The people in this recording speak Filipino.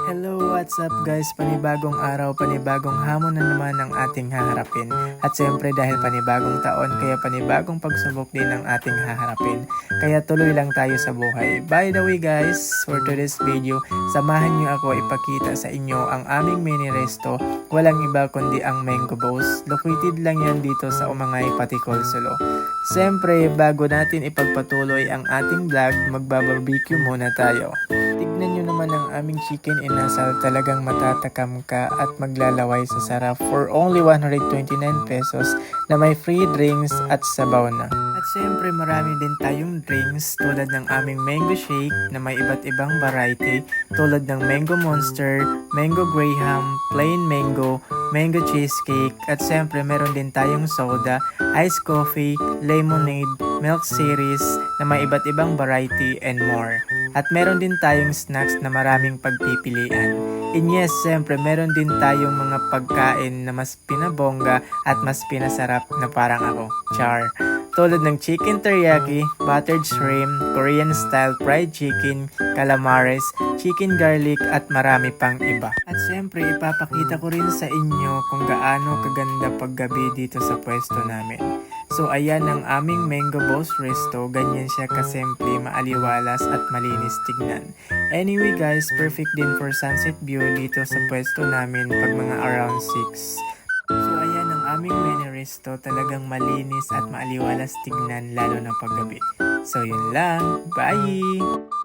Hello, what's up guys? Panibagong araw, panibagong hamon na naman ang ating haharapin. At siyempre dahil panibagong taon, kaya panibagong pagsubok din ang ating haharapin. Kaya tuloy lang tayo sa buhay. By the way guys, for today's video, samahan niyo ako ipakita sa inyo ang aming mini resto. Walang iba kundi ang Mango Boss. Located lang yan dito sa Umangay, Paticol, Sulu. Siyempre, bago natin ipagpatuloy ang ating vlog, magbabarbecue muna tayo. Tignan nyo naman ang aming chicken inasal, talagang matatakam ka at maglalaway sa sarap for only 129 pesos na may free drinks at sabaw na. At syempre marami din tayong drinks tulad ng aming mango shake na may iba't ibang variety tulad ng mango monster, mango graham, plain mango, mango cheesecake at syempre meron din tayong soda, iced coffee, lemonade, milk series na may iba't ibang variety and more. At meron din tayong snacks na maraming pagpipilian. And yes, siyempre meron din tayong mga pagkain na mas pinabongga at mas pinasarap na parang ako. Char! Tulad ng chicken teriyaki, buttered shrimp, Korean style fried chicken, calamares, chicken garlic at marami pang iba. At syempre ipapakita ko rin sa inyo kung gaano kaganda paggabi dito sa pwesto namin. So ayan ang aming Mango Boss Resto, ganyan siya kasimple, maaliwalas at malinis tignan. Anyway guys, perfect din for sunset view dito sa pwesto namin pag mga around 6. So ayan ang aming mini resto, talagang malinis at maaliwalas tignan lalo na paggabi. So yun lang, bye!